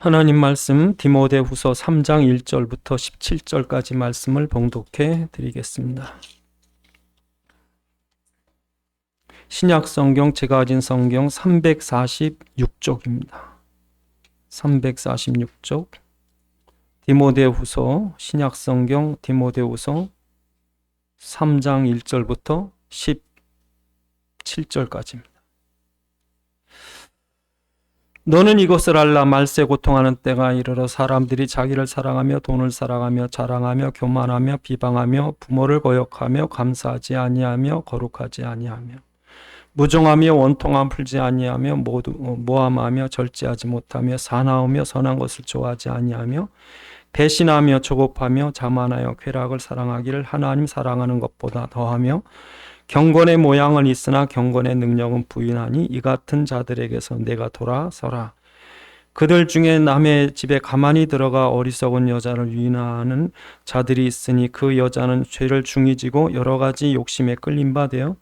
하나님 말씀 디모데후서 3장 1절부터 17절까지 말씀을 봉독해 드리겠습니다. 신약 성경 제가 가진 성경 346쪽입니다. 346쪽 디모데후서 신약 성경 디모데후서 3장 1절부터 17절까지입니다. 너는 이것을 알라. 말세 고통하는 때가 이르러 사람들이 자기를 사랑하며 돈을 사랑하며 자랑하며 교만하며 비방하며 부모를 거역하며 감사하지 아니하며 거룩하지 아니하며 무정하며 원통함 풀지 아니하며 모함하며 절제하지 못하며 사나우며 선한 것을 좋아하지 아니하며 배신하며 조급하며 자만하여 쾌락을 사랑하기를 하나님 사랑하는 것보다 더하며 경건의 모양은 있으나 경건의 능력은 부인하니 이 같은 자들에게서 내가 돌아서라. 그들 중에 남의 집에 가만히 들어가 어리석은 여자를 유인하는 자들이 있으니 그 여자는 죄를 중히 지고 여러 가지 욕심에 끌린 바 되어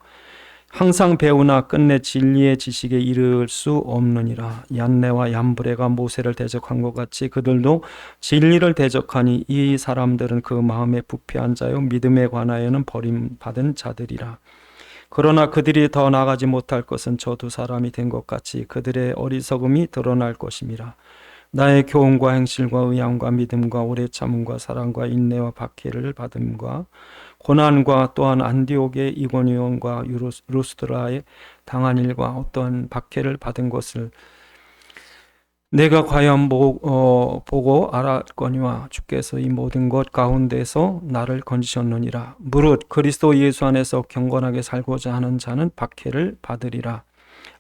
항상 배우나 끝내 진리의 지식에 이를 수 없느니라. 얀네와 얀브레가 모세를 대적한 것 같이 그들도 진리를 대적하니 이 사람들은 그 마음에 부패한 자요 믿음에 관하여는 버림받은 자들이라. 그러나 그들이 더 나가지 못할 것은 저 두 사람이 된 것 같이 그들의 어리석음이 드러날 것임이라. 나의 교훈과 행실과 의향과 믿음과 오래 참음과 사랑과 인내와 박해를 받음과 고난과 또한 안디옥의 이고니온과 루스드라의 당한 일과 어떠한 박해를 받은 것을 내가 과연 보고 알았거니와 주께서 이 모든 것 가운데서 나를 건지셨느니라. 무릇 그리스도 예수 안에서 경건하게 살고자 하는 자는 박해를 받으리라.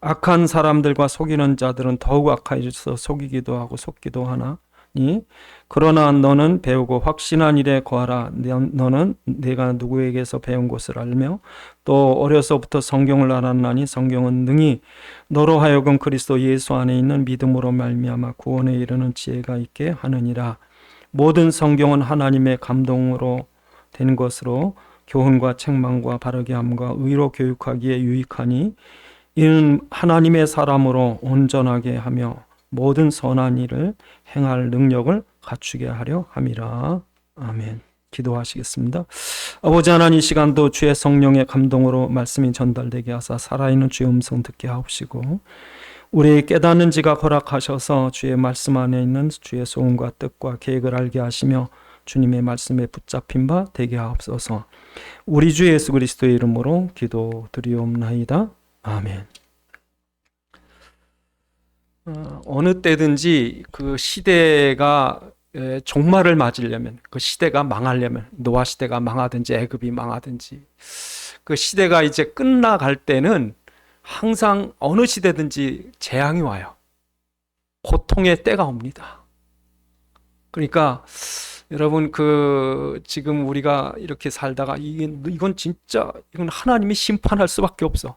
악한 사람들과 속이는 자들은 더욱 악하여져서 속이기도 하고 속기도 하나니 그러나 너는 배우고 확신한 일에 거하라. 너는 내가 누구에게서 배운 것을 알며 또 어려서부터 성경을 알았나니 성경은 능히 너로 하여금 그리스도 예수 안에 있는 믿음으로 말미암아 구원에 이르는 지혜가 있게 하느니라. 모든 성경은 하나님의 감동으로 된 것으로 교훈과 책망과 바르게 함과 의로 교육하기에 유익하니 이는 하나님의 사람으로 온전하게 하며 모든 선한 일을 행할 능력을 갖추게 하려 함이라. 아멘. 기도하시겠습니다. 아버지 하나님, 이 시간도 주의 성령의 감동으로 말씀이 전달되게 하사 살아있는 주의 음성 듣게 하옵시고 우리 깨닫는 지각 허락하셔서 주의 말씀 안에 있는 주의 소원과 뜻과 계획을 알게 하시며 주님의 말씀에 붙잡힌 바 되게 하옵소서. 우리 주 예수 그리스도의 이름으로 기도드리옵나이다. 아멘. 어느 때든지 그 시대가 종말을 맞으려면, 그 시대가 망하려면, 노아 시대가 망하든지 애굽이 망하든지 그 시대가 이제 끝나갈 때는 항상 어느 시대든지 재앙이 와요. 고통의 때가 옵니다. 그러니까 여러분, 지금 우리가 이렇게 살다가 이건 진짜 이건 하나님이 심판할 수밖에 없어.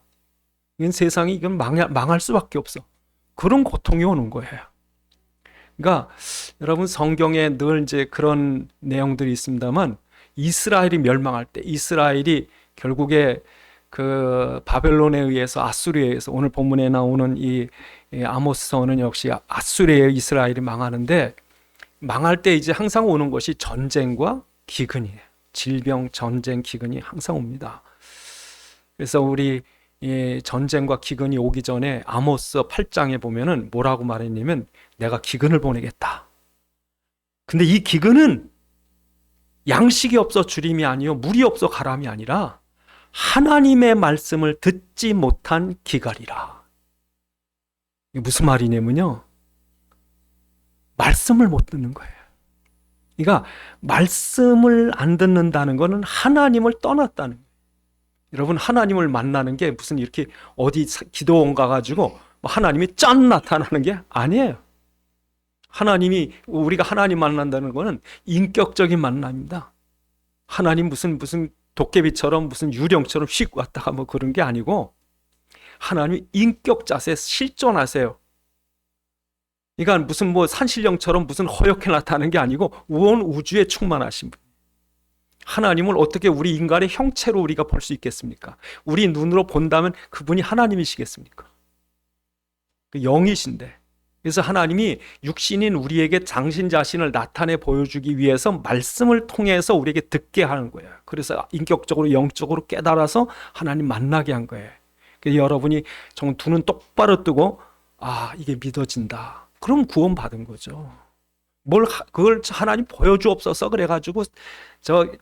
이건 세상이 이건 망할 수밖에 없어. 그런 고통이 오는 거예요. 그러니까 여러분, 성경에 늘 이제 그런 내용들이 있습니다만 이스라엘이 멸망할 때, 이스라엘이 결국에 그 바벨론에 의해서, 아수리에 의해서, 오늘 본문에 나오는 이 아모스서는 역시 아수리에 이스라엘이 망하는데, 망할 때 이제 항상 오는 것이 전쟁과 기근이에요. 질병, 전쟁, 기근이 항상 옵니다. 그래서 우리 이 전쟁과 기근이 오기 전에 아모스 8장에 보면은 뭐라고 말했냐면 내가 기근을 보내겠다. 근데 이 기근은 양식이 없어 주림이 아니요 물이 없어 가람이 아니라 하나님의 말씀을 듣지 못한 기갈이라. 이게 무슨 말이냐면요, 말씀을 못 듣는 거예요. 그러니까 말씀을 안 듣는다는 것은 하나님을 떠났다는 거예요. 여러분, 하나님을 만나는 게 무슨 이렇게 어디 기도원 가가지고 하나님이 짠 나타나는 게 아니에요. 우리가 하나님 만난다는 거는 인격적인 만남입니다. 하나님 무슨 도깨비처럼 무슨 유령처럼 휙 왔다가 뭐 그런 게 아니고 하나님이 인격 자세에 실존하세요. 그러니까 무슨 산신령처럼 무슨 허옇게 나타나는 게 아니고 온 우주에 충만하신 분. 하나님을 어떻게 우리 인간의 형체로 우리가 볼 수 있겠습니까? 우리 눈으로 본다면 그분이 하나님이시겠습니까? 그 영이신데 그래서 하나님이 육신인 우리에게 당신 자신을 나타내 보여주기 위해서 말씀을 통해서 우리에게 듣게 하는 거예요. 그래서 인격적으로 영적으로 깨달아서 하나님 만나게 한 거예요. 그래서 여러분이 정말 두 눈 똑바로 뜨고 이게 믿어진다. 그럼 구원 받은 거죠. 그걸 하나님 보여주옵소서 그래가지고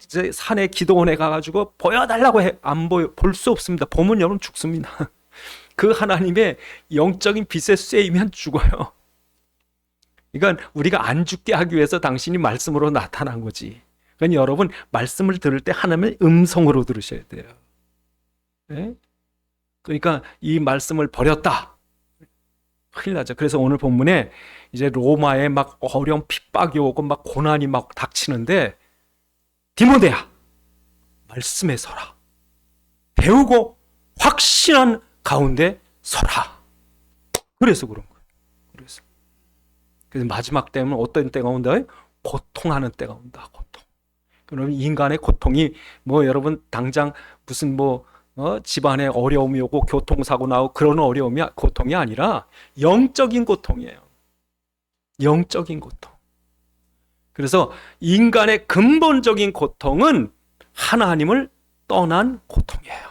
이제 산에 기도원에 가가지고 보여달라고 해. 안 보여. 볼 수 없습니다. 보면 여러분 죽습니다. 그 하나님의 영적인 빛에 쐬이면 죽어요. 그러니까 우리가 안 죽게 하기 위해서 당신이 말씀으로 나타난 거지. 그러니까 여러분 말씀을 들을 때 하나님의 음성으로 들으셔야 돼요. 네? 그러니까 이 말씀을 버렸다. 큰일 나죠. 그래서 오늘 본문에 이제 로마에 막 어려운 핍박이 오고 막 고난이 막 닥치는데 디모데야 말씀에 서라. 배우고 확신한 가운데 서라. 그래서 그런 거예요. 그래서 마지막 때는 어떤 때가 온다? 고통하는 때가 온다. 고통. 그러면 인간의 고통이 여러분 당장 무슨 집안에 어려움이 오고 교통사고 나고 그런 고통이 아니라 영적인 고통이에요. 영적인 고통. 그래서 인간의 근본적인 고통은 하나님을 떠난 고통이에요.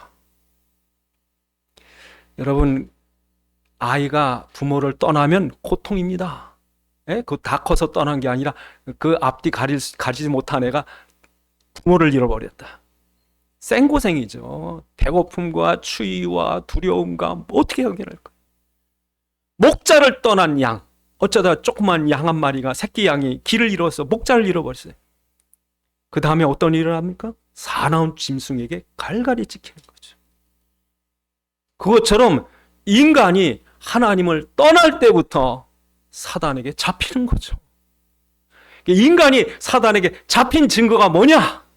여러분 아이가 부모를 떠나면 고통입니다. 그거 다 커서 떠난 게 아니라 그 앞뒤 가리지 못한 애가 부모를 잃어버렸다. 생고생이죠. 배고픔과 추위와 두려움과 어떻게 연결할 거예요. 목자를 떠난 양, 어쩌다 조그만 양 한 마리가 새끼 양이 길을 잃어서 목자를 잃어버렸어요. 그 다음에 어떤 일을 합니까? 사나운 짐승에게 갈갈이 찍히는 거죠. 그것처럼 인간이 하나님을 떠날 때부터 사단에게 잡히는 거죠. 인간이 사단에게 잡힌 증거가 뭐냐?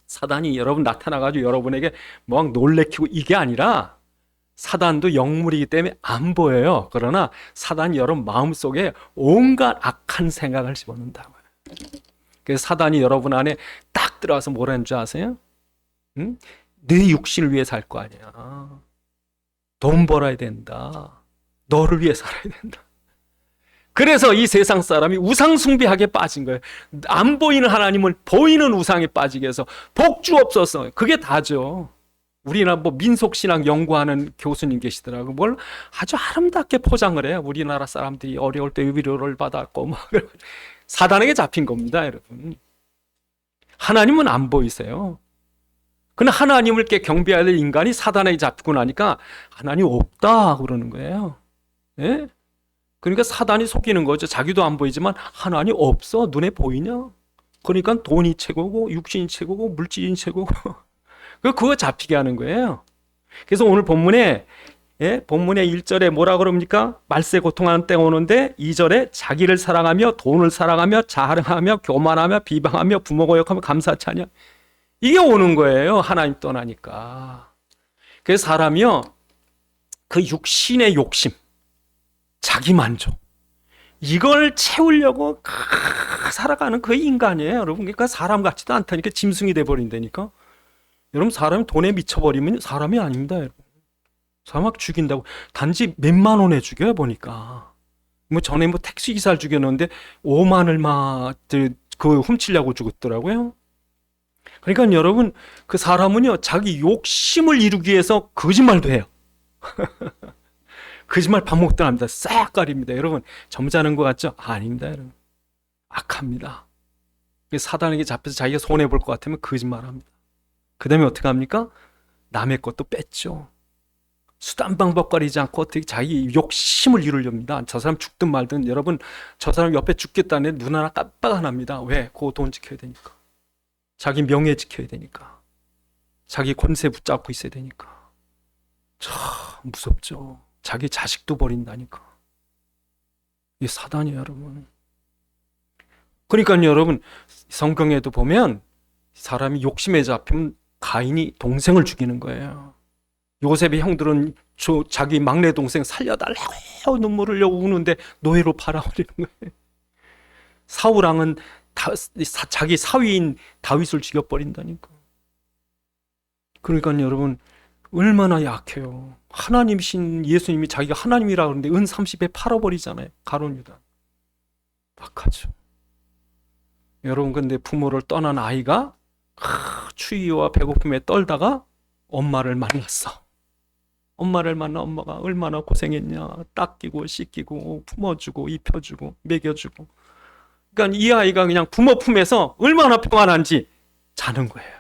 사단이 여러분 나타나가지고 여러분에게 막 놀래키고 이게 아니라 사단도 영물이기 때문에 안 보여요. 그러나 사단이 여러분 마음속에 온갖 악한 생각을 집어넣는다고요. 그래서 사단이 여러분 안에 딱 들어와서 뭐라는 줄 아세요? 응? 네 육신을 위해 살 거 아니야. 돈 벌어야 된다. 너를 위해 살아야 된다. 그래서 이 세상 사람이 우상숭배하게 빠진 거예요. 안 보이는 하나님을 보이는 우상에 빠지게 해서 복주 없어서 그게 다죠. 우리나라 민속신앙 연구하는 교수님 계시더라고요. 뭘 아주 아름답게 포장을 해요. 우리나라 사람들이 어려울 때 위로를 받았고 사단에게 잡힌 겁니다, 여러분. 하나님은 안 보이세요. 그러나 하나님을 경배해야 될 인간이 사단에게 잡히고 나니까 하나님 없다 그러는 거예요. 예? 그러니까 사단이 속이는 거죠. 자기도 안 보이지만 하나님 없어. 눈에 보이냐? 그러니까 돈이 최고고 육신이 최고고 물질이 최고고 그거 잡히게 하는 거예요. 그래서 오늘 본문에 1절에 뭐라 그럽니까? 말세 고통하는 때가 오는데 2절에 자기를 사랑하며 돈을 사랑하며 자랑하며 교만하며 비방하며 부모 거역하며 감사치 않냐. 이게 오는 거예요. 하나님 떠나니까. 그래서 사람이요 그 육신의 욕심, 자기 만족, 이걸 채우려고 살아가는 그 인간이에요, 여러분. 그러니까 사람 같지도 않다니까 짐승이 돼버린다니까. 여러분 사람이 돈에 미쳐버리면 사람이 아닙니다, 여러분. 사람 막 죽인다고 단지 몇만 원에 죽여요 보니까. 전에 택시기사를 죽였는데 5만을 막 훔치려고 죽었더라고요. 그러니까 여러분 그 사람은요 자기 욕심을 이루기 위해서 거짓말도 해요. 거짓말 밥 먹다 합니다. 싹 가립니다. 여러분 점잖은 것 같죠? 아닙니다, 여러분. 악합니다. 사단에게 잡혀서 자기가 손해볼 것 같으면 거짓말합니다. 그 다음에 어떻게 합니까? 남의 것도 뺐죠. 수단 방법 가리지 않고 어떻게 자기 욕심을 이루렵니다. 저 사람 죽든 말든 여러분 저 사람 옆에 죽겠다는 눈 하나 깜빡 안 합니다. 왜? 그 돈 지켜야 되니까. 자기 명예 지켜야 되니까. 자기 권세 붙잡고 있어야 되니까. 참 무섭죠. 자기 자식도 버린다니까. 이게 사단이에요, 여러분. 그러니까 여러분 성경에도 보면 사람이 욕심에 잡히면 가인이 동생을 죽이는 거예요. 요셉의 형들은 자기 막내 동생 살려달라고 해요. 눈물을 흘려 우는데 노예로 팔아버리는 거예요. 사울 왕은 자기 사위인 다윗을 죽여버린다니까. 그러니까 여러분 얼마나 약해요. 하나님이신 예수님이 자기가 하나님이라 그러는데 은 30에 팔아버리잖아요. 가룟 유다. 박하죠. 여러분, 근데 부모를 떠난 아이가 추위와 배고픔에 떨다가 엄마를 만났어. 엄마를 만나 엄마가 얼마나 고생했냐. 닦이고 씻기고 품어주고 입혀주고 먹여주고. 그러니까 이 아이가 그냥 부모 품에서 얼마나 평안한지 자는 거예요.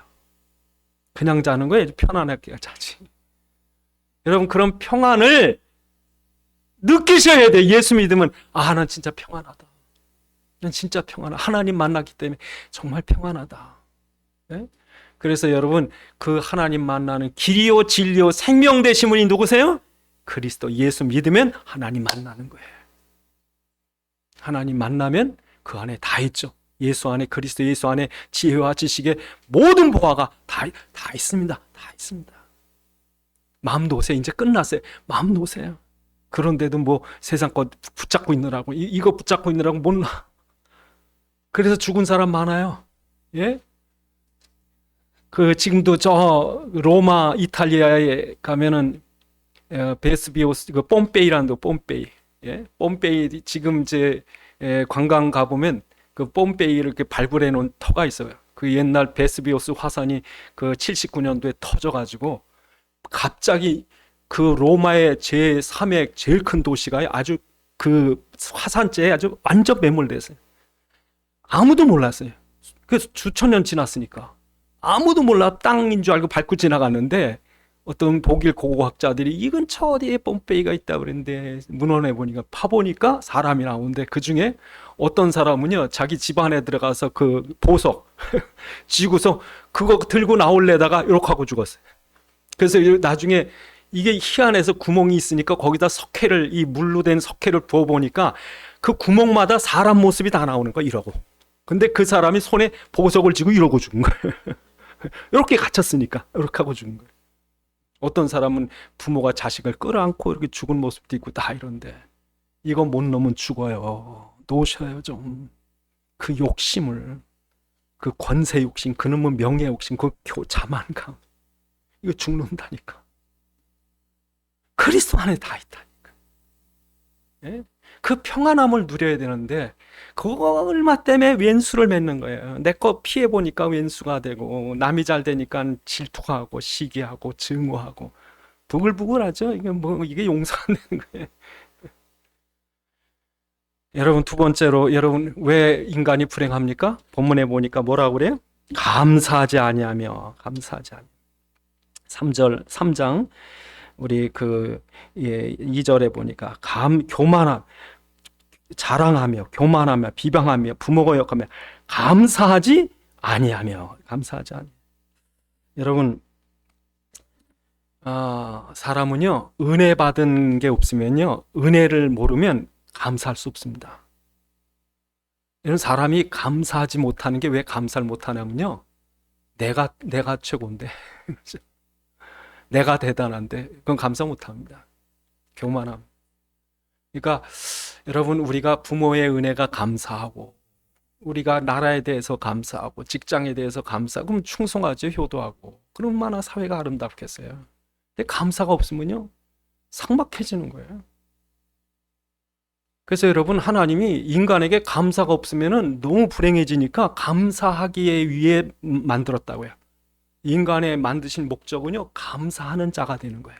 그냥 자는 거예요. 편안하게 자지. 여러분, 그런 평안을 느끼셔야 돼요. 예수 믿으면 난 진짜 평안하다. 난 진짜 평안하다. 하나님 만났기 때문에 정말 평안하다. 네? 그래서 여러분, 그 하나님 만나는 길이요 진리요 생명 되신 분이 누구세요? 그리스도 예수 믿으면 하나님 만나는 거예요. 하나님 만나면 그 안에 다 있죠. 예수 안에, 그리스도 예수 안에 지혜와 지식의 모든 보화가 다 있습니다. 다 있습니다. 마음 놓으세요. 이제 끝났어요. 마음 놓으세요. 그런데도 뭐 세상 것 붙잡고 있느라고, 이거 붙잡고 있느라고 못 나. 그래서 죽은 사람 많아요. 예? 지금도 저 로마 이탈리아에 가면은 베스비오스, 폼페이라는 데, 폼페이. 예? 폼페이 지금 이제 관광 가보면 그 폼페이를 이렇게 발굴해 놓은 터가 있어요. 그 옛날 베스비오스 화산이 그 79년도에 터져가지고 갑자기 그 로마의 제3의 제일 큰 도시가 아주 그 화산재에 아주 완전 매몰됐어요. 아무도 몰랐어요. 그래서 수천 년 지났으니까 아무도 몰라. 땅인 줄 알고 밟고 지나갔는데 어떤 독일 고고학자들이 이 근처 어디에 폼페이가 있다 그랬는데 문헌에 보니까 파보니까 사람이 나오는데 그 중에 어떤 사람은요 자기 집안에 들어가서 그 보석 쥐고서 그거 들고 나올래다가 이렇게 하고 죽었어요. 그래서 나중에 이게 희한해서 구멍이 있으니까 거기다 석회를, 이 물로 된 석회를 부어보니까 그 구멍마다 사람 모습이 다 나오는 거야. 이러고. 근데 그 사람이 손에 보석을 쥐고 이러고 죽은 거예요. 이렇게 갇혔으니까 이렇게 하고 죽은 거예요. 어떤 사람은 부모가 자식을 끌어안고 이렇게 죽은 모습도 있고 다 이런데 이거 못 넘으면 죽어요. 놓으셔요 좀. 그 욕심을, 그 권세 욕심, 그놈의 명예 욕심, 그 자만감, 이거 죽는다니까. 그리스도 안에 다 있다니까. 예? 그 평안함을 누려야 되는데 그거 얼마 때문에 왼수를 맺는 거예요. 내 거 피해보니까 왼수가 되고 남이 잘 되니까 질투가 하고 시기하고 증오하고 부글부글하죠. 이게 용서가 안 되는 거예요. 여러분, 두 번째로, 여러분 왜 인간이 불행합니까? 본문에 보니까 뭐라고 그래요? 감사하지 아니하며. 3장 우리 2절에 보니까 교만함, 자랑하며 교만하며 비방하며 부모가 욕하며 감사하지 아니하며. 여러분, 사람은요 은혜 받은 게 없으면요, 은혜를 모르면 감사할 수 없습니다. 이런 사람이 감사하지 못하는 게 왜 감사를 못하냐면요, 내가 최고인데 내가 대단한데 그건 감사 못합니다. 교만함. 그러니까 여러분, 우리가 부모의 은혜가 감사하고, 우리가 나라에 대해서 감사하고, 직장에 대해서 감사하고, 그럼 충성하죠. 효도하고. 그럼 얼마나 사회가 아름답겠어요. 근데 감사가 없으면요 삭막해지는 거예요. 그래서 여러분, 하나님이 인간에게 감사가 없으면 너무 불행해지니까 감사하기에 위해 만들었다고요. 인간의 만드신 목적은요 감사하는 자가 되는 거예요.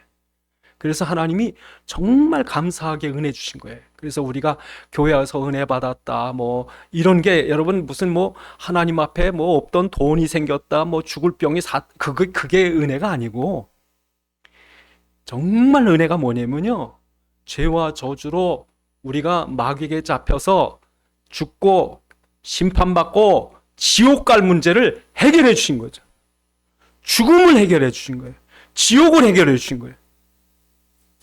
그래서 하나님이 정말 감사하게 은혜 주신 거예요. 그래서 우리가 교회 와서 은혜 받았다 뭐 이런 게 여러분 무슨 뭐 하나님 앞에 뭐 없던 돈이 생겼다 뭐 죽을 병이 그게 은혜가 아니고, 정말 은혜가 뭐냐면요, 죄와 저주로 우리가 마귀에게 잡혀서 죽고 심판받고 지옥 갈 문제를 해결해 주신 거죠. 죽음을 해결해 주신 거예요. 지옥을 해결해 주신 거예요.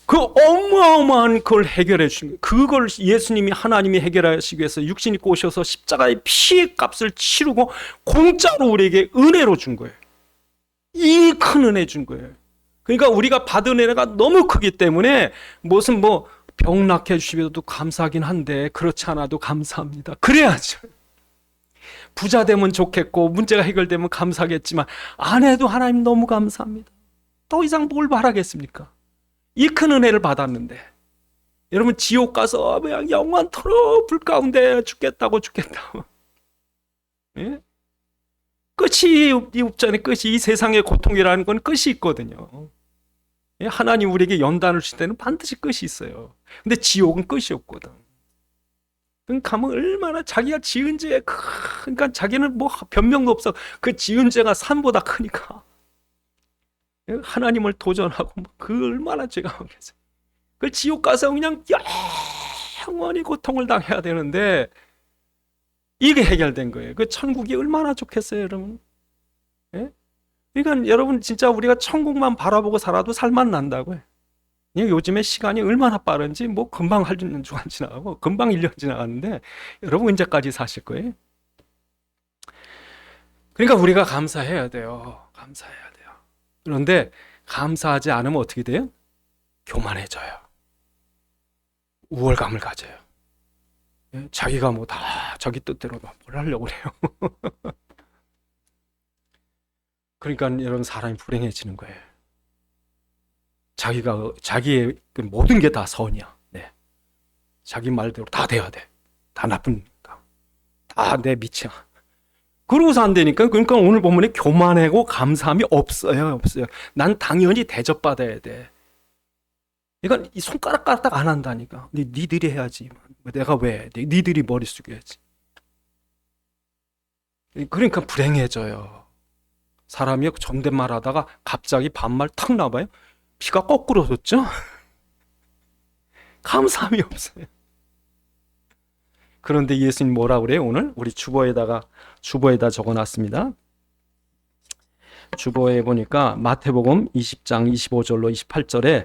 그 어마어마한 걸 해결해 주신 거예요. 그걸 예수님이, 하나님이 해결하시기 위해서 육신 입고 오셔서 십자가의 피의 값을 치르고 공짜로 우리에게 은혜로 준 거예요. 이 큰 은혜 준 거예요. 그러니까 우리가 받은 은혜가 너무 크기 때문에 무슨 뭐 병낫게 해주시기도 감사하긴 한데 그렇지 않아도 감사합니다. 그래야죠. 부자 되면 좋겠고 문제가 해결되면 감사하겠지만 안 해도 하나님 너무 감사합니다. 더 이상 뭘 바라겠습니까? 이 큰 은혜를 받았는데 여러분 지옥 가서 그냥 영원토록 불 가운데 죽겠다고 예? 끝이 없잖아요. 끝이 이 세상의 고통이라는 건 끝이 있거든요. 예? 하나님 우리에게 연단을 주실 때는 반드시 끝이 있어요. 근데 지옥은 끝이 없거든. 그러니까 가면 얼마나 자기가 지은 죄 그러니까 자기는 뭐 변명도 없어. 그 지은 죄가 산보다 크니까 하나님을 도전하고 그 얼마나 죄가 많겠어요. 그 지옥 가서 그냥 영원히 고통을 당해야 되는데 이게 해결된 거예요. 그 천국이 얼마나 좋겠어요, 여러분. 예? 그러니까 여러분 진짜 우리가 천국만 바라보고 살아도 살만 난다고요. 요즘에 시간이 얼마나 빠른지 뭐 금방 한 주간 지나가고 금방 1년 지나갔는데 여러분 언제까지 사실 거예요? 그러니까 우리가 감사해야 돼요. 감사해야 돼요. 그런데 감사하지 않으면 어떻게 돼요? 교만해져요. 우월감을 가져요. 자기가 뭐 다 자기 뜻대로 뭘 하려고 그래요. 그러니까 여러분 사람이 불행해지는 거예요. 자기의 그 모든 게 다 선이야. 네. 자기 말대로 다 돼야 돼. 다 나쁘니까. 다 내 밑이야. 그러고서 안 되니까 그러니까 오늘 본문에 교만하고 감사함이 없어요. 난 당연히 대접받아야 돼. 그러니까 이 손가락 까딱 안 한다니까. 니들이 해야지. 내가 왜? 니들이 머리 숙여야지. 그러니까 불행해져요. 사람이 존댓말 하다가 갑자기 반말 탁 나와요. 피가 거꾸로 솟죠? 감사함이 없어요. 그런데 예수님 뭐라 그래요? 오늘 우리 주보에다 적어놨습니다. 주보에 보니까 마태복음 20장 25절로 28절에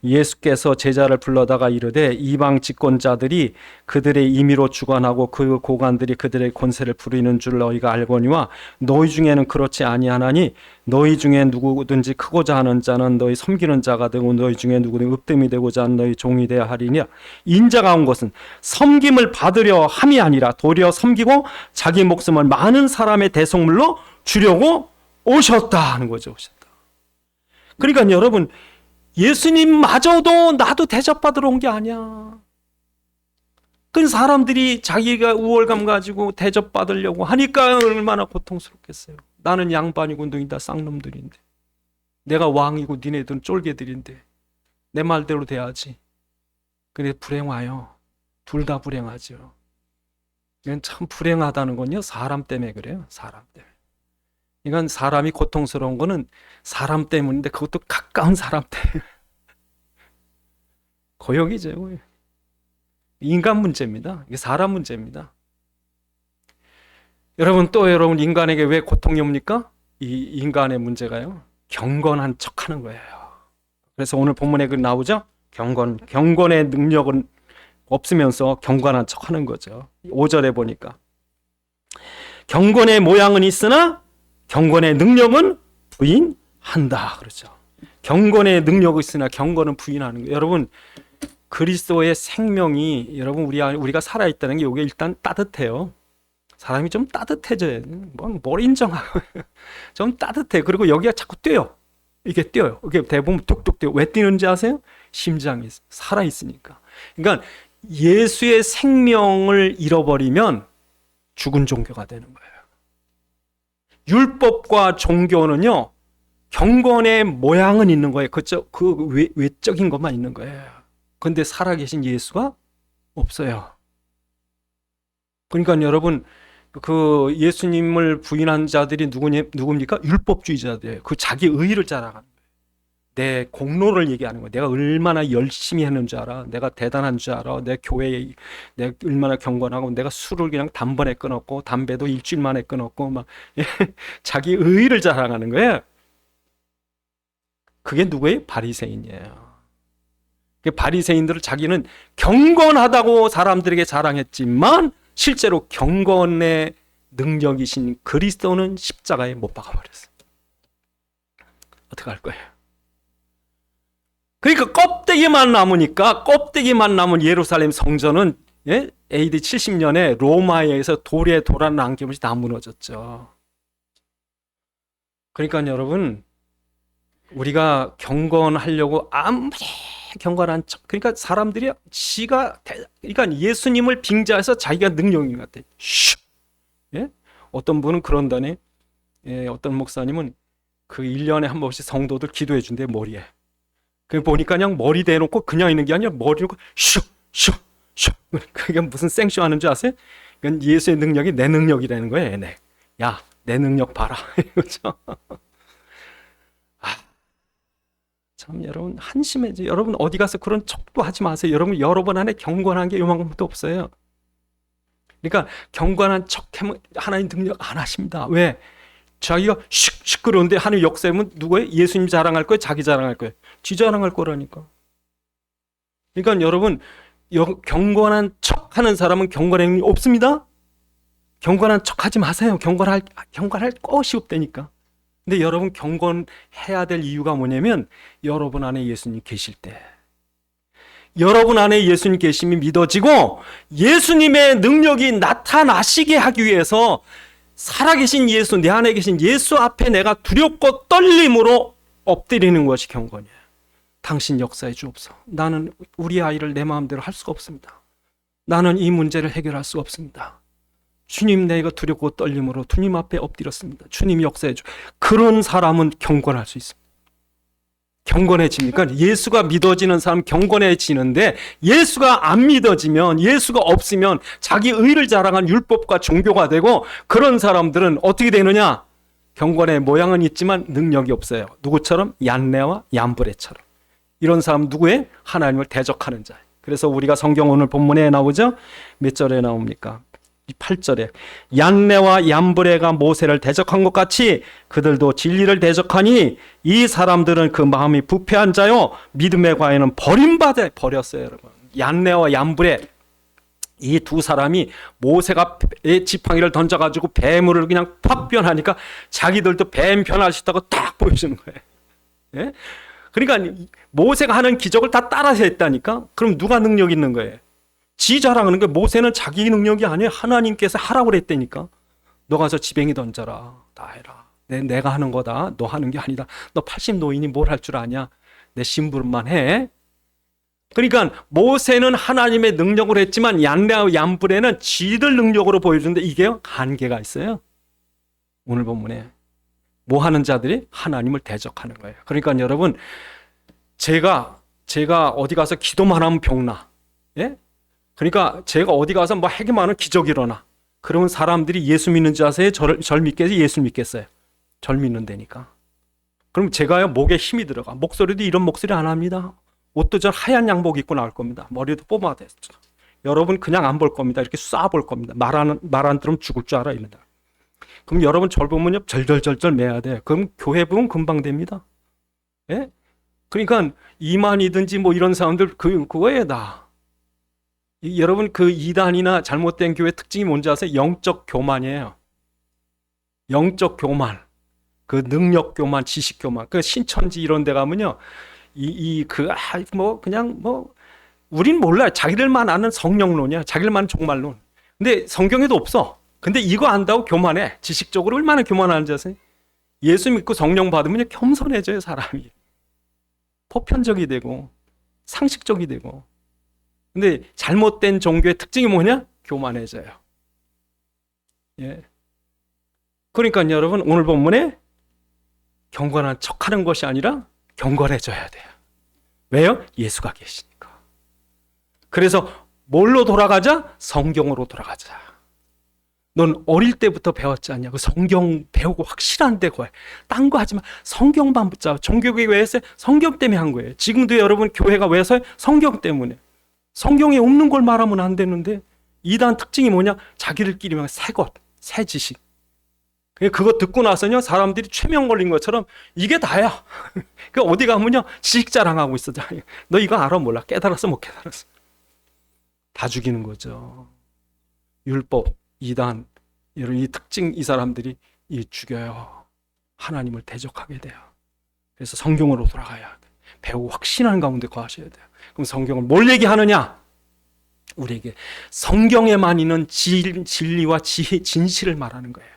예수께서 제자를 불러다가 이르되 이방 집권자들이 그들의 임의로 주관하고 그 고관들이 그들의 권세를 부리는 줄 너희가 알거니와 너희 중에는 그렇지 아니하나니 너희 중에 누구든지 크고자 하는 자는 너희 섬기는 자가 되고 너희 중에 누구든지 읍됨이 되고자 하는 너희 종이 되어야 하리냐. 인자가 온 것은 섬김을 받으려 함이 아니라 도리어 섬기고 자기 목숨을 많은 사람의 대속물로 주려고 오셨다 하는 거죠. 오셨다. 그러니까 여러분 예수님마저도 나도 대접받으러 온 게 아니야. 그 사람들이 자기가 우월감 가지고 대접받으려고 하니까 얼마나 고통스럽겠어요. 나는 양반이고 너희 다 쌍놈들인데 내가 왕이고 니네들은 쫄개들인데 내 말대로 돼야지. 근데 불행해요. 둘 다 불행하죠. 참 불행하다는 건요 사람 때문에 그래요. 사람 때문에. 이건 사람이 고통스러운 거는 사람 때문인데 그것도 가까운 사람 때문에. 고역이죠. 인간 문제입니다. 이게 사람 문제입니다. 여러분 인간에게 왜 고통이 옵니까? 이 인간의 문제가요. 경건한 척하는 거예요. 그래서 오늘 본문에 그 나오죠? 경건의 능력은 없으면서 경건한 척하는 거죠. 5절에 보니까 경건의 모양은 있으나 경건의 능력은 부인한다. 그렇죠. 경건의 능력이 있으나 경건은 부인하는 거예요. 여러분 그리스도의 생명이 여러분 우리가 살아있다는 게 이게 일단 따뜻해요. 사람이 좀 따뜻해져야 뭘 인정하고 좀 따뜻해. 그리고 여기가 자꾸 뛰어요. 이게 뛰어요. 이게 대부분 뚝뚝 뛰어. 왜 뛰는지 아세요? 심장이 살아있으니까. 그러니까 예수의 생명을 잃어버리면 죽은 종교가 되는 거예요. 율법과 종교는요 경건의 모양은 있는 거예요. 그 외적인 것만 있는 거예요. 그런데 살아계신 예수가 없어요. 그러니까 여러분 그 예수님을 부인한 자들이 누굽니까? 율법주의자들이에요. 그 자기 의의를 자랑하는 거예요. 내 공로를 얘기하는 거예요. 내가 얼마나 열심히 했는 줄 알아. 내가 대단한 줄 알아. 내 교회에 내가 얼마나 경건하고 내가 술을 그냥 단번에 끊었고 담배도 일주일 만에 끊었고 막 자기 의의를 자랑하는 거예요. 그게 누구예요? 바리새인이에요. 바리새인들을 자기는 경건하다고 사람들에게 자랑했지만 실제로 경건의 능력이신 그리스도는 십자가에 못 박아버렸어요. 어떻게 할 거예요? 그러니까 껍데기만 남은 예루살렘 성전은 AD 70년에 로마에 의해서 돌에 돌아 남김없이 다 무너졌죠. 그러니까 여러분 우리가 경건하려고 아무리 경건한 척, 그러니까 사람들이 그러니까 예수님을 빙자해서 자기가 능력인 것 같아. 슉. 예? 어떤 분은 그런다네. 예, 어떤 목사님은 그 1년에 한 번씩 성도들 기도해 준대, 머리에. 그 보니까 그냥 머리 대놓고 그냥 있는 게 아니라 머리 놓고 슉슉슉. 그게 무슨 생쇼 하는 줄 아세요? 이건 예수의 능력이 내 능력이라는 거예요. 네. 야, 내 능력 봐라. 그렇죠? 참 여러분 한심해지. 여러분 어디 가서 그런 척도 하지 마세요. 여러분 안에 경건한 게 요만큼도 없어요. 그러니까 경건한 척하면 하나님 능력 안 하십니다. 왜? 자기가 시끄러운데 하나님 역사하면 누구예요? 예수님 자랑할 거예요? 자기 자랑할 거예요? 지 자랑할 거라니까. 그러니까 여러분 경건한 척하는 사람은 경건의 능력이 없습니다. 경건한 척하지 마세요. 경건할 것이 없다니까. 근데 여러분 경건해야 될 이유가 뭐냐면 여러분 안에 예수님 계실 때, 여러분 안에 예수님 계심이 믿어지고 예수님의 능력이 나타나시게 하기 위해서 살아계신 예수, 내 안에 계신 예수 앞에 내가 두렵고 떨림으로 엎드리는 것이 경건이에요. 당신 역사해 주옵소서. 나는 우리 아이를 내 마음대로 할 수가 없습니다. 나는 이 문제를 해결할 수가 없습니다. 주님, 내가 두렵고 떨림으로 주님 앞에 엎드렸습니다. 주님 역사해 주. 그런 사람은 경건할 수 있습니다. 경건해집니까? 예수가 믿어지는 사람 경건해지는데, 예수가 안 믿어지면, 예수가 없으면 자기 의를 자랑한 율법과 종교가 되고, 그런 사람들은 어떻게 되느냐? 경건의 모양은 있지만 능력이 없어요. 누구처럼? 얀네와 얀브레처럼. 이런 사람 누구예요? 하나님을 대적하는 자. 그래서 우리가 성경 오늘 본문에 나오죠? 몇 절에 나옵니까? 8절에 얀네와 얀브레가 모세를 대적한 것 같이 그들도 진리를 대적하니 이 사람들은 그 마음이 부패한 자요 믿음의 과에는 버렸어요. 여러분, 얀네와 얀브레 이 두 사람이 모세가 지팡이를 던져가지고 뱀을 그냥 팍 변하니까 자기들도 뱀 변할 수 있다고 딱 보여주는 거예요. 예? 그러니까 모세가 하는 기적을 다 따라서 했다니까. 그럼 누가 능력 있는 거예요? 지 자랑하는 게, 모세는 자기 능력이 아니에요. 하나님께서 하라고 그랬다니까. 너 가서 지뱅이 던져라. 다 해라. 내가 하는 거다. 너 하는 게 아니다. 너 80 노인이 뭘 할 줄 아냐? 내 심부름만 해. 그러니까 모세는 하나님의 능력으로 했지만 얀네와 얀브레는 지들 능력으로 보여주는데 이게 한계가 있어요. 오늘 본문에 뭐 하는 자들이 하나님을 대적하는 거예요. 그러니까 여러분, 제가 어디 가서 기도만 하면 병나. 예? 그러니까 제가 어디 가서 뭐 해기만 하면 기적이 일어나. 그러면 사람들이 예수 믿는 줄 아세요? 절 믿겠어요? 예수 믿겠어요? 절 믿는다니까. 그럼 제가요 목에 힘이 들어가. 목소리도 이런 목소리 안 합니다. 옷도 저 하얀 양복 입고 나올 겁니다. 머리도 뽀마됐죠. 여러분 그냥 안 볼 겁니다. 이렇게 쏴볼 겁니다. 말 안 들으면 죽을 줄 알아 이런다. 그럼 여러분 절 보면요 절절절절 매야 돼. 그럼 교회 보면 금방 됩니다. 예? 그러니까 이만이든지 뭐 이런 사람들 그거에 여러분 그 이단이나 잘못된 교회 특징이 뭔지 아세요? 영적 교만이에요. 영적 교만, 그 능력 교만, 지식 교만. 그 신천지 이런 데 가면요, 그냥 우린 몰라요. 자기들만 아는 성령론이야. 자기들만 종말론. 근데 성경에도 없어. 근데 이거 안다고 교만해. 지식적으로 얼마나 교만하는지 아세요? 예수 믿고 성령 받으면 겸손해져요, 사람이. 보편적이 되고 상식적이 되고. 근데 잘못된 종교의 특징이 뭐냐? 교만해져요. 예. 그러니까 여러분 오늘 본문에 경건한 척하는 것이 아니라 경건해져야 돼요. 왜요? 예수가 계시니까. 그래서 뭘로 돌아가자? 성경으로 돌아가자. 넌 어릴 때부터 배웠지 않냐? 그 성경 배우고 확실한 데 거야. 딴 거 하지 마. 성경만 붙잡아. 종교교회 왜 했어요? 성경 때문에 한 거예요. 지금도 여러분 교회가 왜 서요? 성경 때문에. 성경에 없는 걸 말하면 안 되는데, 이단 특징이 뭐냐? 자기들끼리만 새 지식. 그거 듣고 나서요 사람들이 최면 걸린 것처럼 이게 다야. 그 어디 가면요 지식 자랑하고 있어. 너 이거 알아 몰라? 깨달았어 못 깨달았어? 다 죽이는 거죠. 율법, 이단, 이런 이 특징, 이 사람들이 죽여요. 하나님을 대적하게 돼요. 그래서 성경으로 돌아가야 돼. 배우고 확신하는 가운데 거하셔야 돼요. 그럼 성경을 뭘 얘기하느냐? 우리에게 성경에만 있는 진리와 진실을 말하는 거예요.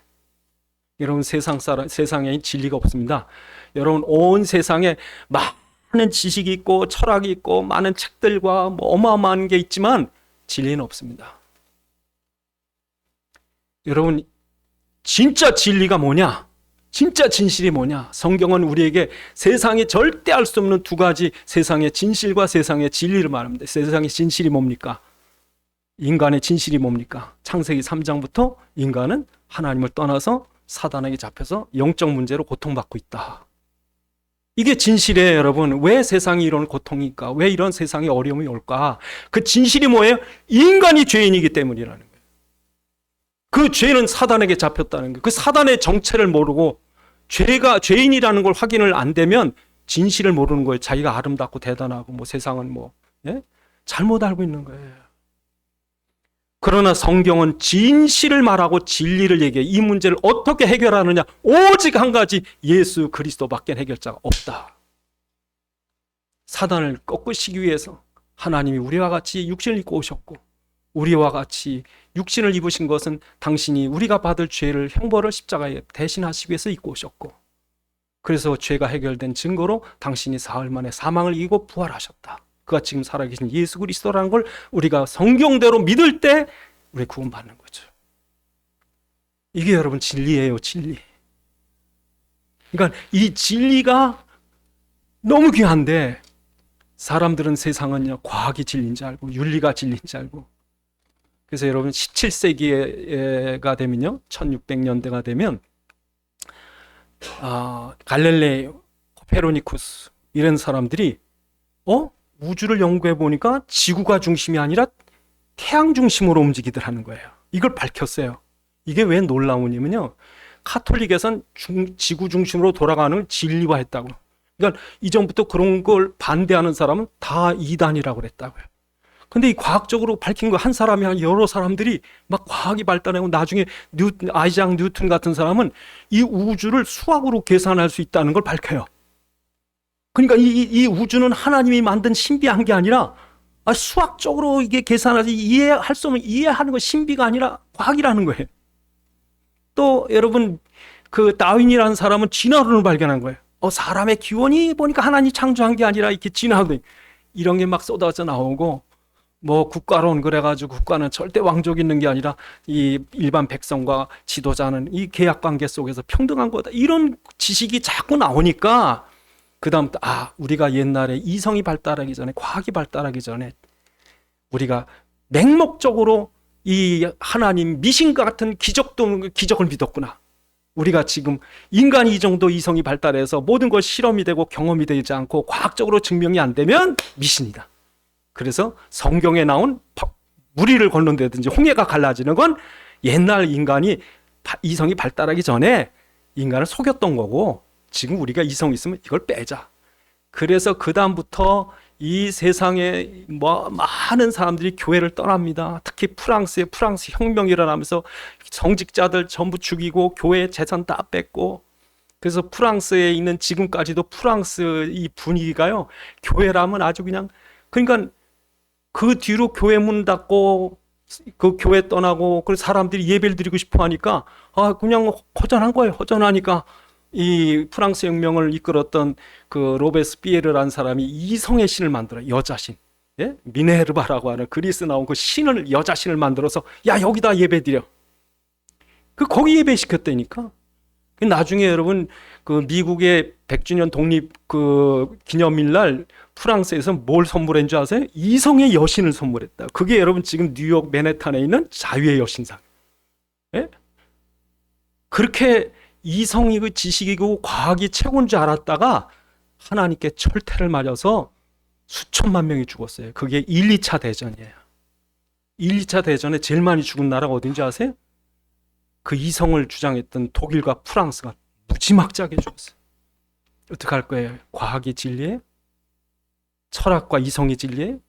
여러분 세상에 진리가 없습니다. 여러분 온 세상에 많은 지식이 있고 철학이 있고 많은 책들과 뭐 어마어마한 게 있지만 진리는 없습니다. 여러분 진짜 진리가 뭐냐? 진짜 진실이 뭐냐? 성경은 우리에게 세상에 절대 알 수 없는 두 가지 세상의 진실과 세상의 진리를 말합니다. 세상의 진실이 뭡니까? 인간의 진실이 뭡니까? 창세기 3장부터 인간은 하나님을 떠나서 사단에게 잡혀서 영적 문제로 고통받고 있다. 이게 진실이에요, 여러분. 왜 세상이 이런 고통일까? 왜 이런 세상에 어려움이 올까? 그 진실이 뭐예요? 인간이 죄인이기 때문이라는 거예요. 그 죄는 사단에게 잡혔다는 거예요. 그 사단의 정체를 모르고 죄인이라는 걸 확인을 안 되면 진실을 모르는 거예요. 자기가 아름답고 대단하고 뭐 세상은 잘못 알고 있는 거예요. 그러나 성경은 진실을 말하고 진리를 얘기해. 이 문제를 어떻게 해결하느냐? 오직 한 가지, 예수 그리스도밖에 해결자가 없다. 사단을 꺾으시기 위해서 하나님이 우리와 같이 육신을 입고 오셨고, 우리와 같이 육신을 입으신 것은 당신이 우리가 받을 죄를 형벌을 십자가에 대신하시기 위해서 입고 오셨고, 그래서 죄가 해결된 증거로 당신이 사흘 만에 사망을 이기고 부활하셨다. 그가 지금 살아계신 예수 그리스도라는 걸 우리가 성경대로 믿을 때 우리 구원받는 거죠. 이게 여러분 진리예요, 진리. 그러니까 이 진리가 너무 귀한데 사람들은 세상은요 과학이 진리인 줄 알고 윤리가 진리인 줄 알고, 그래서 여러분 17세기가 되면요 1600년대가 되면 갈릴레오, 코페르니쿠스 이런 사람들이 우주를 연구해 보니까 지구가 중심이 아니라 태양 중심으로 움직이더라는 거예요. 이걸 밝혔어요. 이게 왜 놀라우냐면요, 카톨릭에선 지구 중심으로 돌아가는 걸 진리화했다고. 그러니까 이전부터 그런 걸 반대하는 사람은 다 이단이라고 그랬다고요. 근데 이 과학적으로 밝힌 거 한 사람이 아니라 여러 사람들이 막 과학이 발달하고 나중에 아이작 뉴턴 같은 사람은 이 우주를 수학으로 계산할 수 있다는 걸 밝혀요. 그러니까 이 우주는 하나님이 만든 신비한 게 아니라 수학적으로 이게 계산해서 이해할 수 없는, 이해하는 건 신비가 아니라 과학이라는 거예요. 또 여러분 그 다윈이라는 사람은 진화론을 발견한 거예요. 사람의 기원이 보니까 하나님이 창조한 게 아니라 이렇게 진화론 이런 게 막 쏟아져 나오고, 뭐 국가론 그래가지고 국가는 절대 왕족이 있는 게 아니라 이 일반 백성과 지도자는 이 계약 관계 속에서 평등한 거다, 이런 지식이 자꾸 나오니까 그 다음부터 우리가 옛날에 이성이 발달하기 전에, 과학이 발달하기 전에 우리가 맹목적으로 이 하나님 미신과 같은 기적을 믿었구나. 우리가 지금 인간이 이 정도 이성이 발달해서 모든 걸 실험이 되고 경험이 되지 않고 과학적으로 증명이 안 되면 미신이다. 그래서 성경에 나온 무리를 걷는다든지 홍해가 갈라지는 건 옛날 인간이 이성이 발달하기 전에 인간을 속였던 거고, 지금 우리가 이성 있으면 이걸 빼자. 그래서 그 다음부터 이 세상에 많은 사람들이 교회를 떠납니다. 특히 프랑스 혁명이 일어나면서 성직자들 전부 죽이고 교회 재산 다 뺏고, 그래서 프랑스에 있는 지금까지도 프랑스 이 분위기가요, 교회라면 아주 그러니까 그 뒤로 교회 문 닫고 그 교회 떠나고, 그 사람들이 예배를 드리고 싶어 하니까 그냥 허전한 거예요. 허전하니까 이 프랑스 혁명을 이끌었던 그 로베스피에르라는 사람이 이성의 신을 만들어요. 여자신. 미네르바라고 하는 그리스 나온 그 신을, 여자신을 만들어서 여기다 예배 드려. 거기 예배 시켰다니까. 나중에 여러분 그 미국의 100주년 독립 그 기념일 날 프랑스에서 뭘 선물한 줄 아세요? 이성의 여신을 선물했다. 그게 여러분 지금 뉴욕 맨해튼에 있는 자유의 여신상. 그렇게 이성이 그 지식이고 과학이 최고인 줄 알았다가 하나님께 철퇴를 맞아서 수천만 명이 죽었어요. 그게 1, 2차 대전이에요. 1, 2차 대전에 제일 많이 죽은 나라가 어딘지 아세요? 그 이성을 주장했던 독일과 프랑스가 무지막지하게 죽었어요. 어떻게 할 거예요? 과학이 진리예요? 철학과 이성이 진리예요?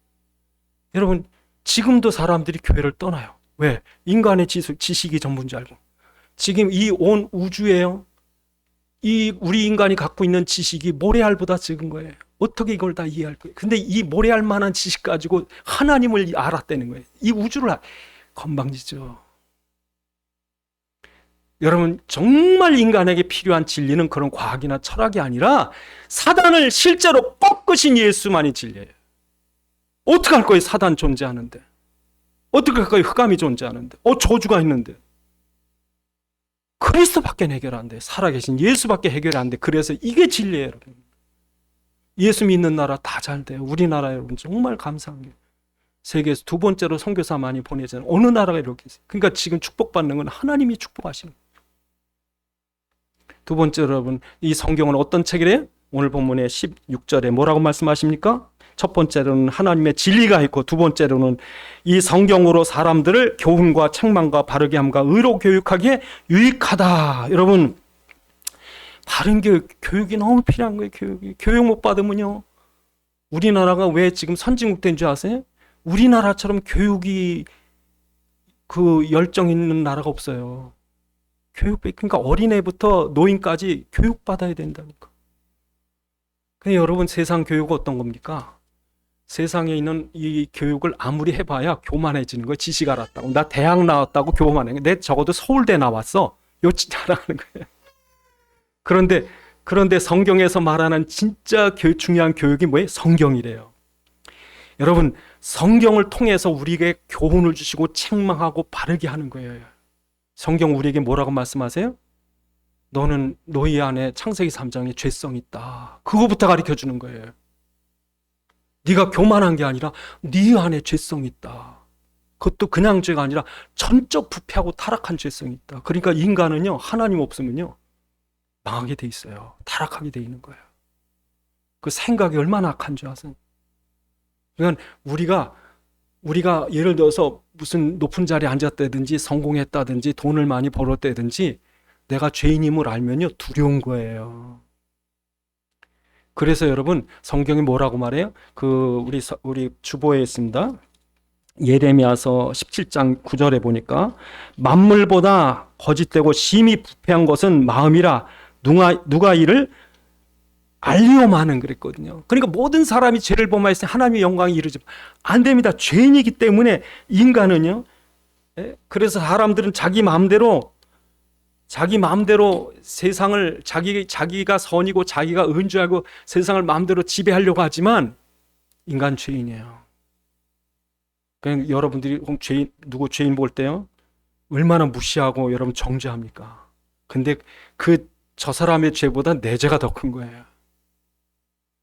여러분 지금도 사람들이 교회를 떠나요. 왜? 인간의 지식이 전부인 줄 알고. 지금 이 온 우주에요, 이 우리 인간이 갖고 있는 지식이 모래알보다 적은 거예요. 어떻게 이걸 다 이해할 거예요? 근데 이 모래알 만한 지식 가지고 하나님을 알았다는 거예요. 이 우주를 건방지죠. 여러분, 정말 인간에게 필요한 진리는 그런 과학이나 철학이 아니라 사단을 실제로 꺾으신 예수만이 진리예요. 어떻게 할 거예요? 사단 존재하는데. 어떻게 할 거예요? 흑암이 존재하는데. 저주가 있는데. 그리스도밖에 해결 안 돼. 살아계신 예수밖에 해결 안 돼. 그래서 이게 진리예요, 여러분. 예수 믿는 나라 다 잘 돼요. 우리나라 여러분 정말 감사한 게 세계에서 두 번째로 선교사 많이 보내잖아요. 어느 나라가 이렇게 있어요. 그러니까 지금 축복받는 건 하나님이 축복하시는 거예요. 두 번째로 여러분, 이 성경은 어떤 책이래요? 오늘 본문의 16절에 뭐라고 말씀하십니까? 첫 번째로는 하나님의 진리가 있고, 두 번째로는 이 성경으로 사람들을 교훈과 책망과 바르게 함과 의로 교육하기에 유익하다. 여러분, 바른 교육이 너무 필요한 거예요. 교육 못 받으면요, 우리나라가 왜 지금 선진국 된 줄 아세요? 우리나라처럼 교육이 그 열정 있는 나라가 없어요. 그러니까 어린애부터 노인까지 교육받아야 된다니까. 근데 여러분, 세상 교육은 어떤 겁니까? 세상에 있는 이 교육을 아무리 해봐야 교만해지는 거예요. 지식 알았다고. 나 대학 나왔다고 교만해. 내 적어도 서울대 나왔어. 요 자랑하는 거예요. 그런데 성경에서 말하는 진짜 중요한 교육이 뭐예요? 성경이래요. 여러분, 성경을 통해서 우리에게 교훈을 주시고 책망하고 바르게 하는 거예요. 성경 우리에게 뭐라고 말씀하세요? 너는 너희 안에 창세기 3장에 죄성이 있다. 그거부터 가르쳐 주는 거예요. 네가 교만한 게 아니라 네 안에 죄성이 있다. 그것도 그냥 죄가 아니라 전적 부패하고 타락한 죄성이 있다. 그러니까 인간은요, 하나님 없으면요, 망하게 돼 있어요. 타락하게 돼 있는 거예요. 그 생각이 얼마나 악한 줄 아세요? 그러니까 우리가 예를 들어서 무슨 높은 자리에 앉았다든지 성공했다든지 돈을 많이 벌었다든지 내가 죄인임을 알면요, 두려운 거예요. 그래서 여러분, 성경이 뭐라고 말해요? 우리 주보에 있습니다. 예레미야서 17장 9절에 보니까 만물보다 거짓되고 심히 부패한 것은 마음이라 누가 이를 알리오마는 그랬거든요. 그러니까 모든 사람이 죄를 범하였으니 하나님의 영광이 이루지 안 됩니다. 죄인이기 때문에 인간은요. 그래서 사람들은 자기 마음대로 세상을 자기가 선이고 자기가 의인 줄 알고 세상을 마음대로 지배하려고 하지만 인간 죄인이에요. 그냥 여러분들이 누구 죄인 볼 때요, 얼마나 무시하고 여러분 정죄합니까? 근데 저 사람의 죄보다 내 죄가 더 큰 거예요.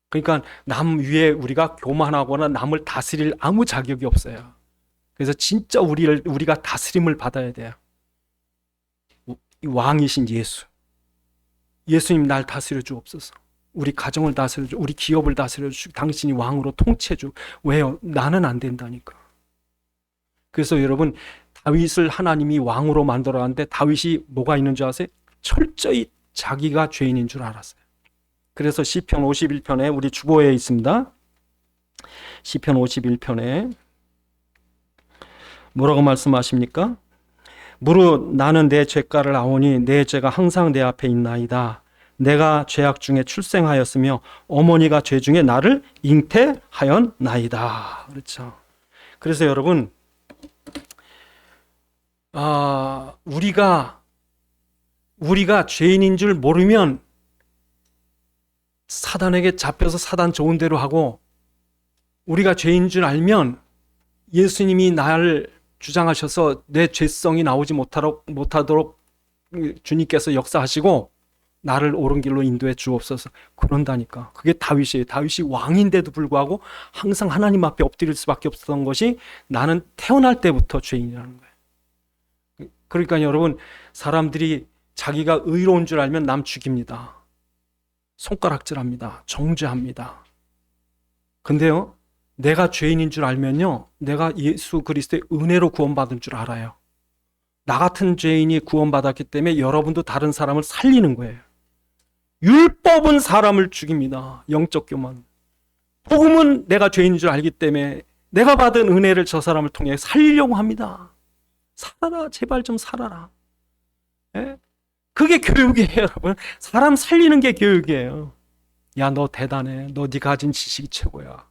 그러니까 남 위에 우리가 교만하거나 남을 다스릴 아무 자격이 없어요. 그래서 진짜 우리가 다스림을 받아야 돼요. 왕이신 예수님 날 다스려 주옵소서. 우리 가정을 다스려 주, 우리 기업을 다스려 주, 당신이 왕으로 통치해 주. 왜요? 나는 안 된다니까. 그래서 여러분, 다윗을 하나님이 왕으로 만들어놨는데 다윗이 뭐가 있는 줄 아세요? 철저히 자기가 죄인인 줄 알았어요. 그래서 시편 51편에 우리 주보에 있습니다. 시편 51편에 뭐라고 말씀하십니까? 무릇 나는 내 죄가를 아오니 내 죄가 항상 내 앞에 있나이다. 내가 죄악 중에 출생하였으며 어머니가 죄 중에 나를 잉태하였나이다. 그렇죠. 그래서 여러분, 우리가 죄인인 줄 모르면 사단에게 잡혀서 사단 좋은 대로 하고, 우리가 죄인 줄 알면 예수님이 나를 주장하셔서 내 죄성이 나오지 못하도록 주님께서 역사하시고 나를 옳은 길로 인도해 주옵소서. 그런다니까. 그게 다윗이에요. 다윗이 왕인데도 불구하고 항상 하나님 앞에 엎드릴 수밖에 없었던 것이 나는 태어날 때부터 죄인이라는 거예요. 그러니까 여러분, 사람들이 자기가 의로운 줄 알면 남 죽입니다. 손가락질합니다. 정죄합니다. 근데요, 내가 죄인인 줄 알면요, 내가 예수 그리스도의 은혜로 구원받은 줄 알아요. 나 같은 죄인이 구원받았기 때문에 여러분도 다른 사람을 살리는 거예요. 율법은 사람을 죽입니다. 영적 교만. 복음은 내가 죄인인 줄 알기 때문에 내가 받은 은혜를 저 사람을 통해 살리려고 합니다. 살아라, 제발 좀 살아라. 예? 그게 교육이에요, 여러분. 사람 살리는 게 교육이에요. 야, 너 대단해. 너 네 가진 지식이 최고야.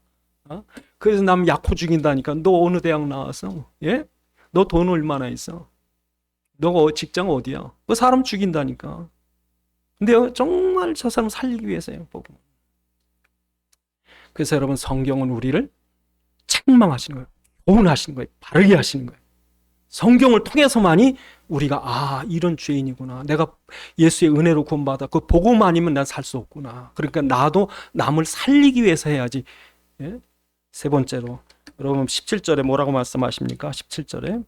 그래서 남 약호 죽인다니까. 너 어느 대학 나왔어? 예? 너 돈 얼마나 있어? 너 직장 어디야? 그 사람 죽인다니까. 근데 정말 저 사람 살리기 위해서요. 보고. 그래서 여러분 성경은 우리를 책망하시는 거예요. 교훈하시는 거예요. 바르게 하시는 거예요. 성경을 통해서만이 우리가 이런 죄인이구나. 내가 예수의 은혜로 구원받아. 그 복음 아니면 난 살 수 없구나. 그러니까 나도 남을 살리기 위해서 해야지. 예? 세 번째로 여러분 17절에 뭐라고 말씀하십니까? 17절에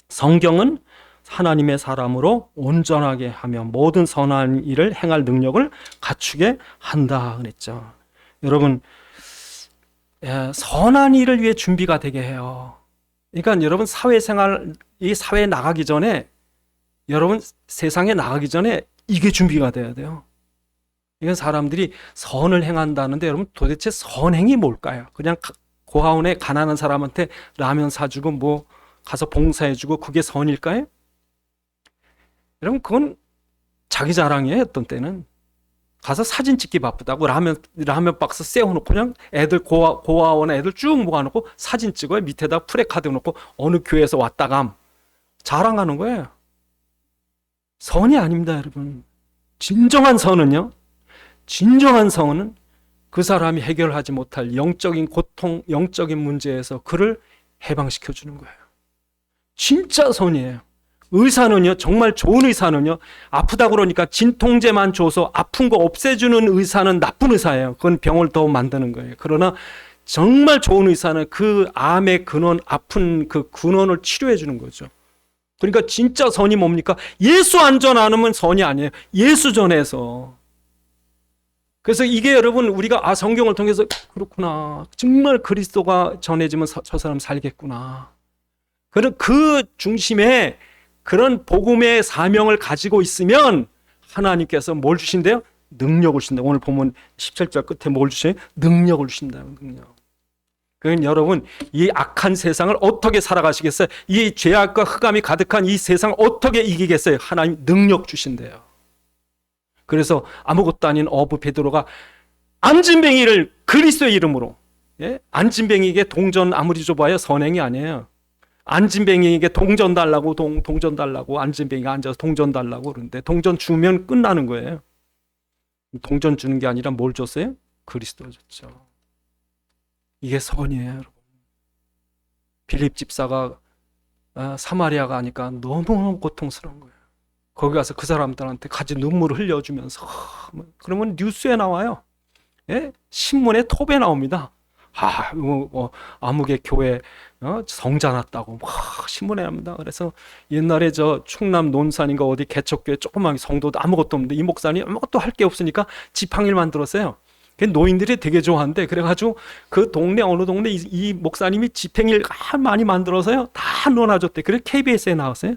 성경은 하나님의 사람으로 온전하게 하며 모든 선한 일을 행할 능력을 갖추게 한다 그랬죠. 여러분 선한 일을 위해 준비가 되게 해요. 그러니까 여러분 사회생활, 이 사회에 나가기 전에, 여러분 세상에 나가기 전에 이게 준비가 돼야 돼요. 이건 사람들이 선을 행한다는데 여러분 도대체 선행이 뭘까요? 그냥 고아원에 가난한 사람한테 라면 사주고 뭐 가서 봉사해주고 그게 선일까요? 여러분 그건 자기 자랑이에요. 어떤 때는 가서 사진 찍기 바쁘다고 라면 박스 세워놓고 그냥 애들 고아원 애들 쭉 모아놓고 사진 찍어요. 밑에다 프레카드 놓고 어느 교회에서 왔다감 자랑하는 거예요. 선이 아닙니다, 여러분. 진정한 선은요. 진정한 선은 그 사람이 해결하지 못할 영적인 고통, 영적인 문제에서 그를 해방시켜 주는 거예요. 진짜 선이에요. 의사는요, 정말 좋은 의사는요, 아프다 그러니까 진통제만 줘서 아픈 거 없애주는 의사는 나쁜 의사예요. 그건 병을 더 만드는 거예요. 그러나 정말 좋은 의사는 그 암의 근원, 아픈 그 근원을 치료해 주는 거죠. 그러니까 진짜 선이 뭡니까? 예수 안전 않으면 선이 아니에요. 예수 전해서. 그래서 이게 여러분 우리가 성경을 통해서 그렇구나. 정말 그리스도가 전해지면 저 사람 살겠구나. 그 중심에 그런 복음의 사명을 가지고 있으면 하나님께서 뭘 주신대요? 능력을 주신다. 오늘 보면 17절 끝에 뭘 주셔요? 능력을 주신다. 능력. 그러니까 여러분 이 악한 세상을 어떻게 살아가시겠어요? 이 죄악과 흑암이 가득한 이 세상을 어떻게 이기겠어요? 하나님 능력 주신대요. 그래서 아무것도 아닌 어부 베드로가 안진뱅이를 그리스도의 이름으로, 안진뱅이에게 동전 아무리 줘봐야 선행이 아니에요. 안진뱅이에게 동전 달라고 동전 달라고 안진뱅이가 앉아서 동전 달라고 그러는데 동전 주면 끝나는 거예요. 동전 주는 게 아니라 뭘 줬어요? 그리스도 줬죠. 이게 선이에요, 여러분. 빌립 집사가 사마리아 가니까 너무너무 고통스러운 거예요. 거기 가서 그 사람들한테 같이 눈물을 흘려주면서 그러면 뉴스에 나와요. 신문에 톱에 나옵니다. 아무개 교회 성자 났다고 신문에 납니다. 그래서 옛날에 저 충남 논산인가 어디 개척교회 조그만 성도도 아무것도 없는데 이 목사님 아무것도 할 게 없으니까 지팡이를 만들었어요. 노인들이 되게 좋아한대. 그래가지고 그 동네 어느 동네 이 목사님이 지팡이를 많이 만들어서요 다 넣어놔줬대. 그래서 KBS에 나왔어요.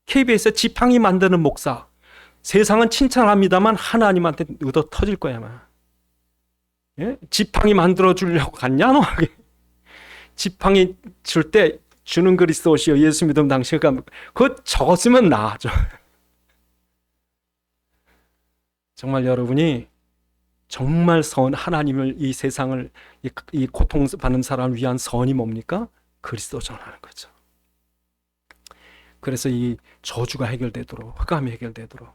KBS에 지팡이 만드는 목사. 세상은 칭찬합니다만 하나님한테 얻어 터질 거야 아마. 지팡이 만들어 주려고 갔냐 너? 지팡이 줄 때 주는 그리스도시여 예수 믿음 당시가 그거 적었으면 나아져. 정말 여러분이 정말 하나님을 이 세상을 이 고통받는 사람을 위한 선이 뭡니까? 그리스도 전하는 거죠. 그래서 이 저주가 해결되도록, 흑암이 해결되도록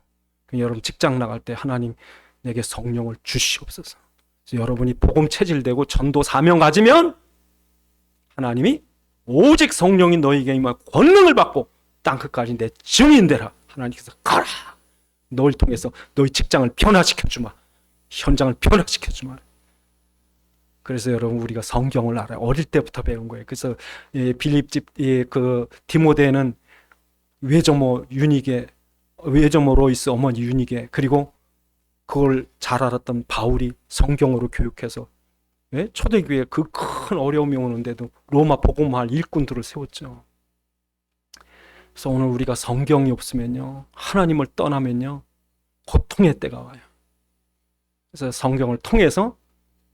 여러분 직장 나갈 때 하나님 내게 성령을 주시옵소서. 여러분이 복음 체질되고 전도 사명 가지면 하나님이 오직 성령이 너희에게 임하 권능을 받고 땅끝까지 내 증인 되라. 하나님께서 가라. 너를 통해서 너희 직장을 변화시켜 주마. 현장을 변화시켜 주마. 그래서 여러분 우리가 성경을 알아요. 어릴 때부터 배운 거예요. 그래서 빌립집 그 디모데는 외조모 로이스 어머니 유니게 그리고 그걸 잘 알았던 바울이 성경으로 교육해서 초대교회에 그 큰 어려움이 오는데도 로마 복음할 일꾼들을 세웠죠. 그래서 오늘 우리가 성경이 없으면요, 하나님을 떠나면요, 고통의 때가 와요. 그래서 성경을 통해서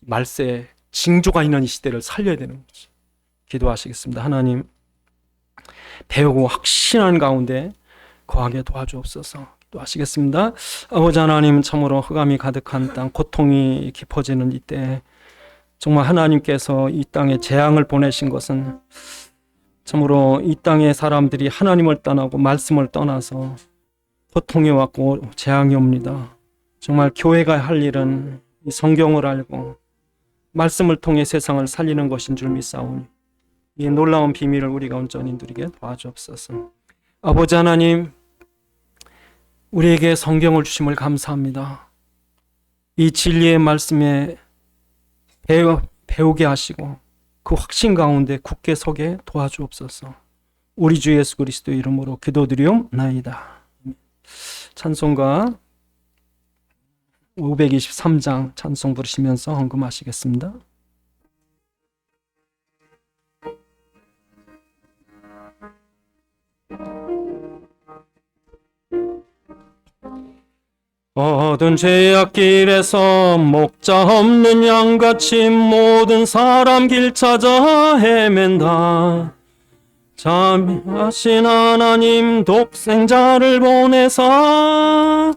말세에 징조가 있는 이 시대를 살려야 되는 거죠. 기도하시겠습니다. 하나님, 배우고 확신한 가운데 거하게 도와주옵소서. 또 하시겠습니다. 아버지 하나님, 참으로 흑암이 가득한 땅, 고통이 깊어지는 이때 정말 하나님께서 이 땅에 재앙을 보내신 것은 참으로 이 땅의 사람들이 하나님을 떠나고 말씀을 떠나서 고통이 왔고 재앙이 옵니다. 정말 교회가 할 일은 이 성경을 알고 말씀을 통해 세상을 살리는 것인 줄 믿사오니 이 놀라운 비밀을 우리가 온전히 누리게 도와주옵소서. 아버지 하나님, 우리에게 성경을 주심을 감사합니다. 이 진리의 말씀에 배우게 하시고 그 확신 가운데 굳게 서게 도와주옵소서. 우리 주 예수 그리스도 이름으로 기도드리옵나이다. 찬송가 523장 찬송 부르시면서 헌금하시겠습니다. 어두운 죄악길에서 목자 없는 양같이 모든 사람 길 찾아 헤맨다. 자비하신 하나님 독생자를 보내사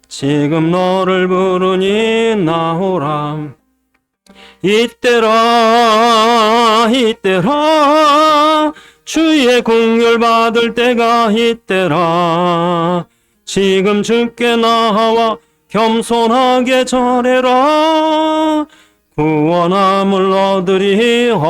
지금 너를 부르니 나오라. 이때라 주의 긍휼 받을 때가 이때라. 지금 주께 나와 겸손하게 절해라. 구원함을 얻으림.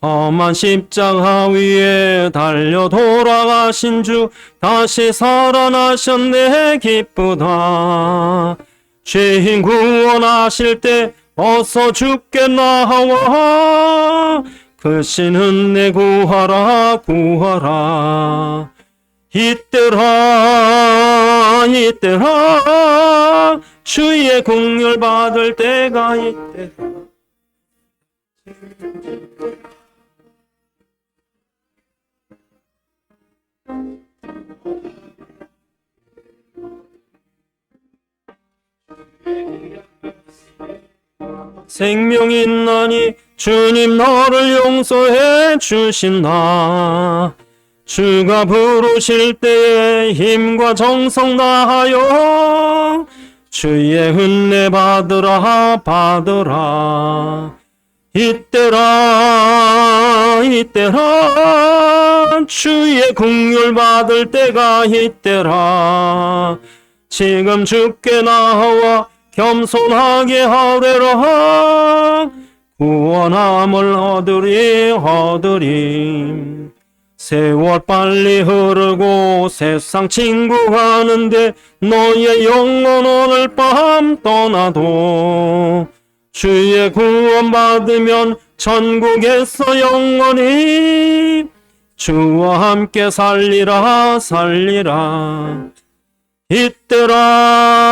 험한 십자가 위에 달려 돌아가신 주 다시 살아나셨네 기쁘다. 죄인 구원하실 때 어서 주께 나와 그 신 은혜 구하라. 이때라 주의 긍휼 받을 때가 이때라. 생명이 있나니 주님 너를 용서해 주신다. 주가 부르실 때에 힘과 정성 다하여 주의 은혜 받으라. 이때라 주의 긍휼 받을 때가 이때라. 지금 주께 나와 겸손하게 하래라. 구원함을 얻으림. 세월 빨리 흐르고 세상 친구하는데 너의 영혼 오늘 밤 떠나도 주의 구원 받으면 천국에서 영원히 주와 함께 살리라. 이때라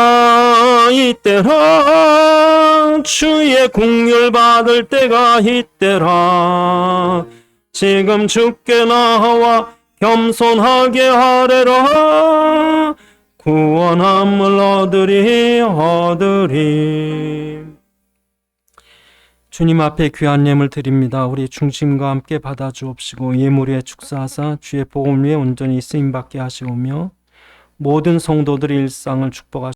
주의 긍휼 받을 때가 이때라. 지금 주께 나와 겸손하게 하래라. 구원함을 얻으림. 주님 앞에 귀한 예물 드립니다. 우리 중심과 함께 받아주옵시고 예물에 축사하사 주의 복음 위에 온전히 쓰임받게 하시오며 모든 성도들의 일상을 축복하시옵소서.